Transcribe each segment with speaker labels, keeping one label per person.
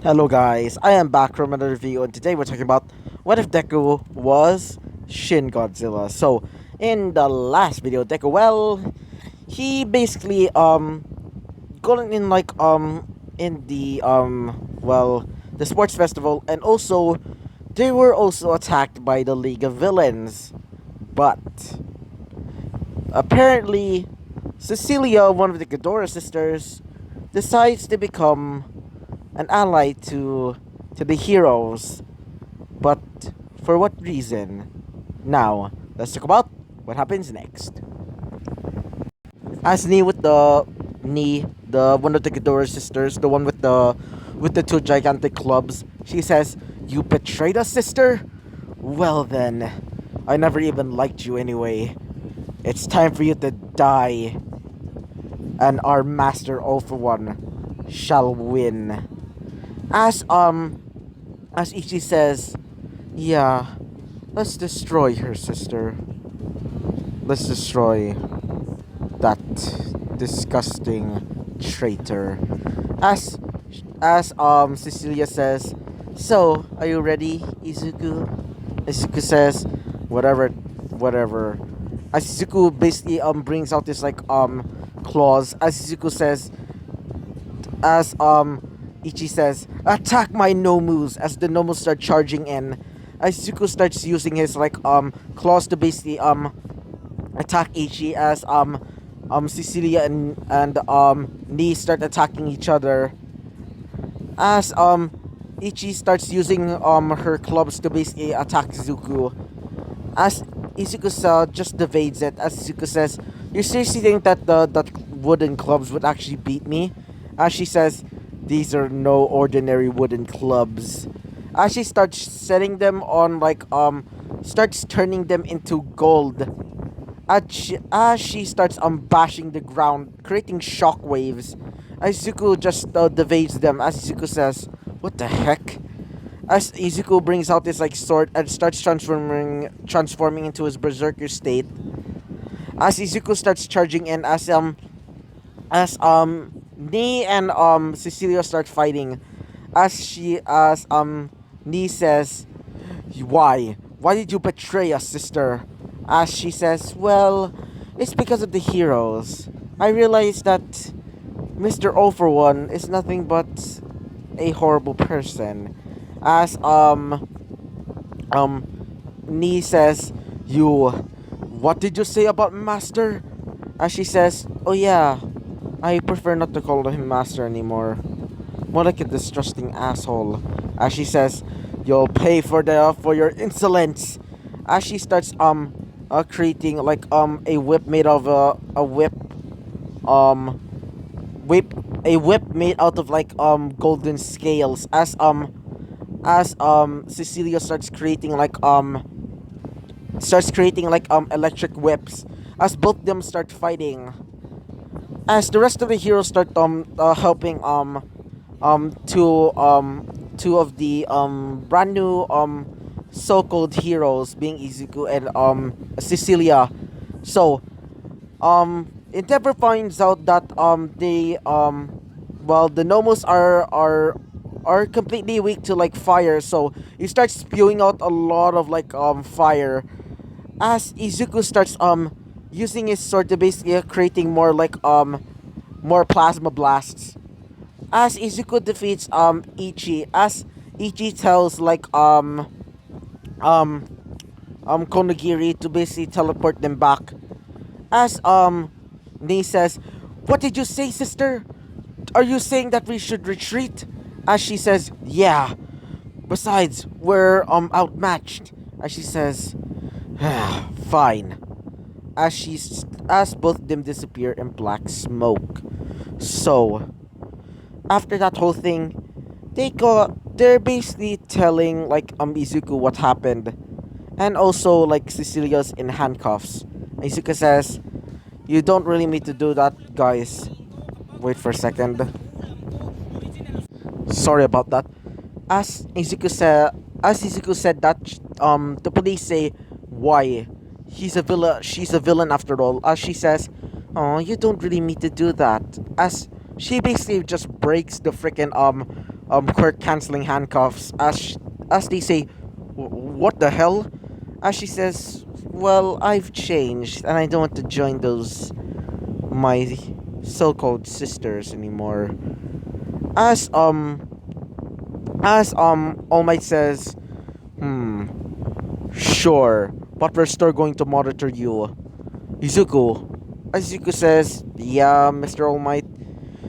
Speaker 1: Hello guys, I am back from another video and today we're talking about what if Deku was Shin Godzilla. So in the last video, Deku, he basically going in like in the the sports festival, and also they were also attacked by the League of Villains. But apparently Cecilia, one of the Ghidorah sisters, decides to become an ally to the heroes. But for what reason? Now, let's talk about what happens next. As the one of the Ghidorah sisters, the one with the two gigantic clubs, she says, "You betrayed us, sister? Well then, I never even liked you anyway. It's time for you to die, and our master all for one shall win." As Ichi says, "Yeah, let's destroy her, sister. Let's destroy that disgusting traitor." As Cecilia says, "So, are you ready, Izuku?" Izuku says, "Whatever." As Izuku basically brings out this clause, as Izuku says, as Ichi says, "Attack my Nomus," as the Nomus start charging in. As Izuku starts using his claws to basically attack Ichi, as Cecilia and Nee start attacking each other. As Ichi starts using her clubs to basically attack Izuku. As Izuku just evades it. As Izuku says, "You seriously think that the wooden clubs would actually beat me?" As she says, "These are no ordinary wooden clubs." As she starts setting them on starts turning them into gold. As she starts bashing the ground, creating shock waves. Izuku just evades them. As Izuku says, "What the heck?" As Izuku brings out this sword and starts transforming into his berserker state. As Izuku starts charging in, as Nee and Cecilia start fighting. As Nee says, "Why did you betray us, sister?" As she says, "Well, it's because of the heroes. I realized that Mr. All for One is nothing but a horrible person." As Nee says, "What did you say about Master?" As she says, "Oh yeah, I prefer not to call him Master anymore. More like a distrusting asshole." As she says, "You'll pay for your insolence." As she starts creating a whip made of um a whip made out of golden scales. As Cecilia starts creating electric whips. As both them start fighting. As the rest of the heroes start helping two of the brand new so-called heroes, being Izuku and Cecilia. So Endeavor finds out that the Nomos are completely weak to fire, so he starts spewing out a lot of fire. As Izuku starts using his sword to basically creating more plasma blasts. As Izuku defeats Ichi, as Ichi tells Konogiri to basically teleport them back. As Nee says, "What did you say, sister? Are you saying that we should retreat?" As she says, "Yeah. Besides, we're outmatched." As she says, "Fine." As both of them disappear in black smoke. So after that whole thing, they're basically telling Izuku what happened, and also Cecilia's in handcuffs. Izuku says, "You don't really need to do that, guys." Wait for a second. Sorry about that. As Izuku said that, the police say, "Why? He's a villain. She's a villain after all." As she says, "Oh, you don't really need to do that." As she basically just breaks the freaking quirt canceling handcuffs as they say, What the hell?" As she says, "Well, I've changed and I don't want to join those my so-called sisters anymore." As All Might says, "Hmm, sure, but we're still going to monitor you." Izuku. Izuku says, "Yeah, Mr. All Might.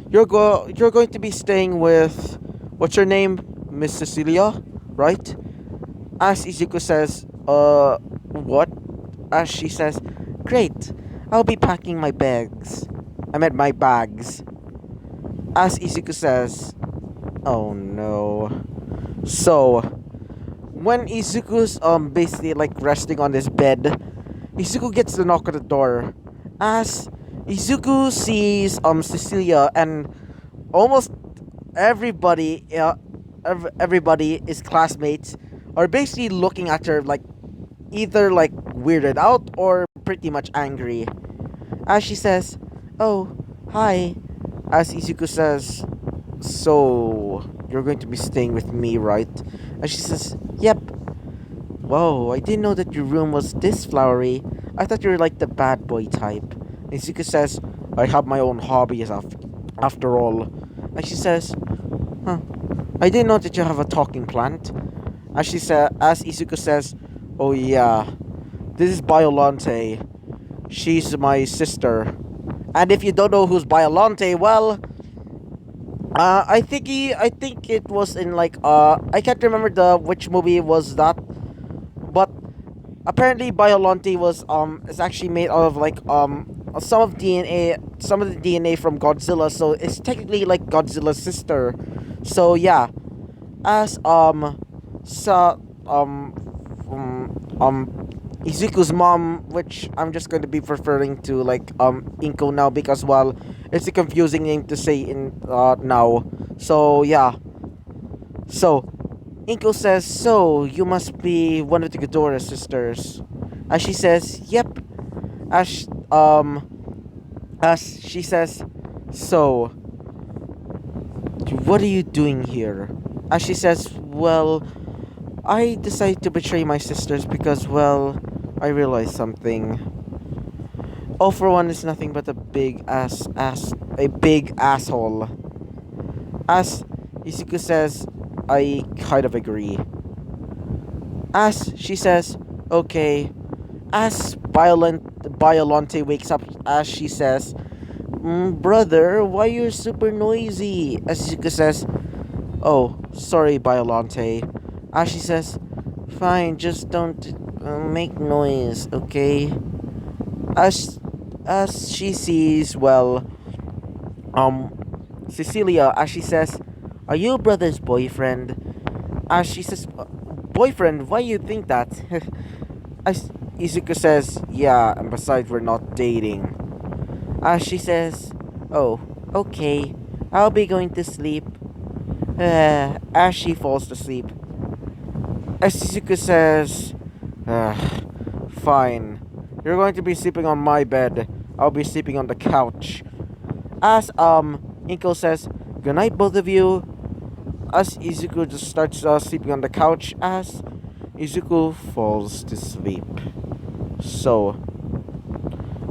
Speaker 1: You're going to be staying with what's your name? Miss Cecilia, right?" As Izuku says, what?" As she says, "Great. I'll be packing my bags." I meant my bags. As Izuku says, "Oh no." So, when Izuku's basically like resting on his bed, Izuku gets the knock at the door. As Izuku sees Cecilia and almost everybody everybody is classmates are basically looking at her like either like weirded out or pretty much angry. As she says, "Oh, hi." As Izuku says, "So, you're going to be staying with me, right?" And she says, "Yep." "Whoa, I didn't know that your room was this flowery. I thought you were like the bad boy type." Izuku says, "I have my own hobbies after all." And she says, "Huh, I didn't know that you have a talking plant." As Izuku says, "Oh yeah, this is Biolante. She's my sister." And if you don't know who's Biolante, well, I think it was in like I can't remember the which movie was that, but apparently Biolante was is actually made out of like some of the DNA from Godzilla, so it's technically like Godzilla's sister. So yeah, as so Izuku's mom, which I'm just going to be referring to like Inko now because well, it's a confusing name to say in now. So yeah, so Inko says, "So you must be one of the Ghidorah sisters." As she says, "Yep." As as she says, "So what are you doing here?" As she says, "Well, I decided to betray my sisters because, well, I realized something. All for One is nothing but a big asshole." As Izuku says, "I kind of agree." As she says, "Okay." As Biolante wakes up, as she says, "Brother, why you're super noisy?" As Izuku says, "Oh, sorry, Biolante." As she says, "Fine, just don't make noise, okay?" As as she sees, well, um, Cecilia, as she says, "Are you brother's boyfriend?" As she says, "Boyfriend? Why you think that?" As Izuku says, "Yeah, and besides, we're not dating." As she says, "Oh, okay, I'll be going to sleep." As she falls asleep. As Izuku says, "Fine. You're going to be sleeping on my bed. I'll be sleeping on the couch." As Inko says, "Good night, both of you." As Izuku just starts sleeping on the couch, as Izuku falls to sleep. So,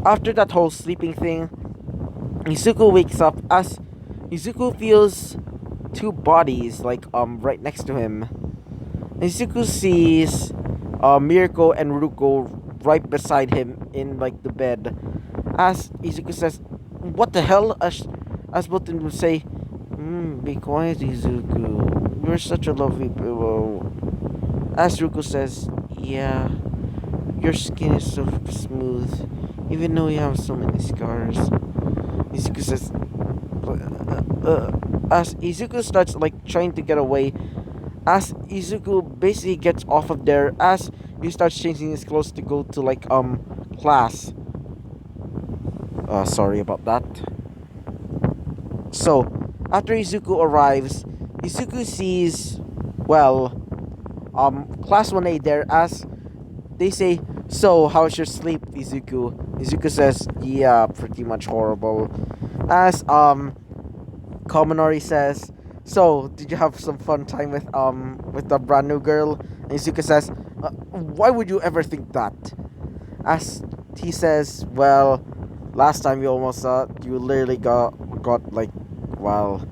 Speaker 1: after that whole sleeping thing, Izuku wakes up as Izuku feels two bodies like right next to him. Izuku sees Mirko and Ruko right beside him in like the bed. As Izuku says, "What the hell?" As both of them say, "Be quiet, Izuku. You're such a lovely pillow." As Ruko says, "Yeah, your skin is so smooth, even though you have so many scars." Izuku says, as Izuku starts like trying to get away, as Izuku basically gets off of there, as he starts changing his clothes to go to like class. Sorry about that. So, after Izuku arrives, Izuku sees, well, class 1A there as they say, "So, how's your sleep, Izuku?" Izuku says, "Yeah, pretty much horrible." As Kaminari says, "So, did you have some fun time with the brand new girl?" And Izuku says, "Why would you ever think that?" As he says, "Well, last time you literally got like, well,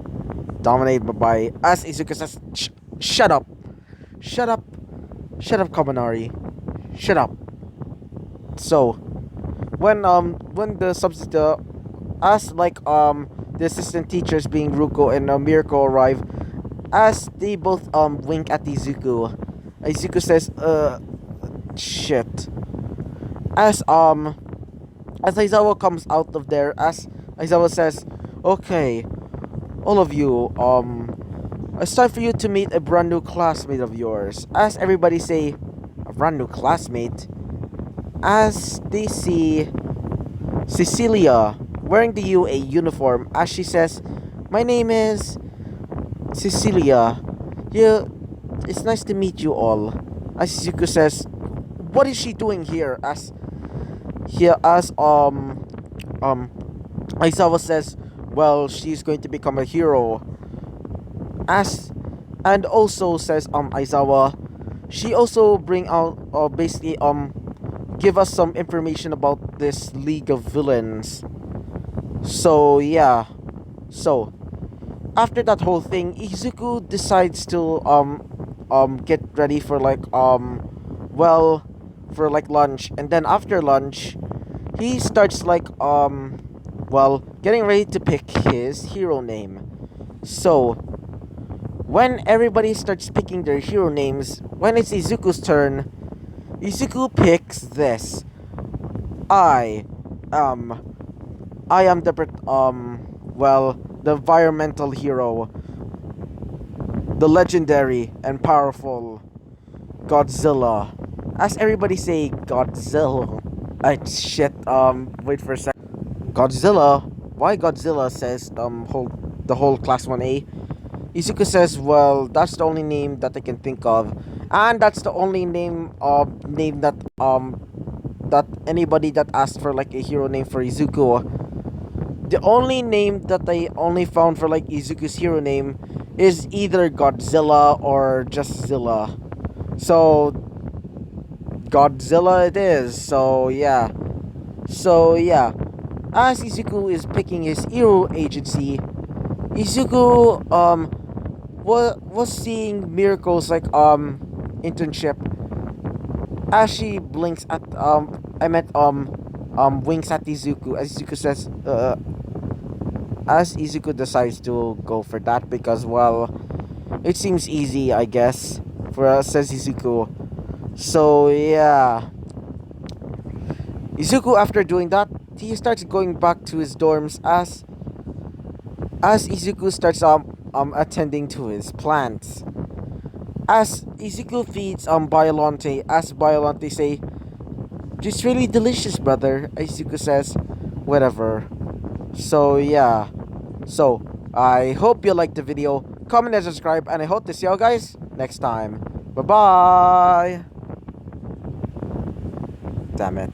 Speaker 1: dominated by." As Izuku says, "Shut up, shut up, shut up, Kaminari, shut up." So when the substitute as like the assistant teachers being Ruko and Mirko arrive, as they both wink at Izuku, Izuku says shit. As as Aizawa comes out of there, as Aizawa says, "Okay, all of you, it's time for you to meet a brand new classmate of yours." As everybody say, "A brand new classmate?" As they see Cecilia wearing the UA uniform, as she says, "My name is Cecilia. Yeah, it's nice to meet you all." As Shizuku says, "What is she doing here?" As Aizawa says, "Well, she's going to become a hero." As and also says Aizawa, she also bring out basically give us some information about this League of Villains. So yeah. So after that whole thing, Izuku decides to get ready for like well for like lunch, and then after lunch he starts like well getting ready to pick his hero name. So when everybody starts picking their hero names, when it's Izuku's turn, Izuku picks this. I um I am the well, the environmental hero, the legendary and powerful Godzilla. As everybody say Godzilla. Shit, wait for a sec. Godzilla? Why Godzilla says the whole class 1A? Izuku says, "Well, that's the only name that I can think of. And that's the only name that anybody that asked for like a hero name for Izuku. The only name that I only found for like Izuku's hero name is either Godzilla or just Zilla. So Godzilla it is. So yeah. So yeah. As Izuku is picking his hero agency, Izuku was seeing Miracle's like internship. As she blinks at I meant winks at Izuku, as Izuku says as Izuku decides to go for that because, well, it seems easy, I guess, for us, says Izuku. So yeah, Izuku, after doing that, he starts going back to his dorms as Izuku starts attending to his plants. As Izuku feeds Biolante, as Biolante say, "Just really delicious, brother." Izuku says, "Whatever." So yeah. So I hope you liked the video. Comment and subscribe, and I hope to see you guys next time. Bye bye. Damn it.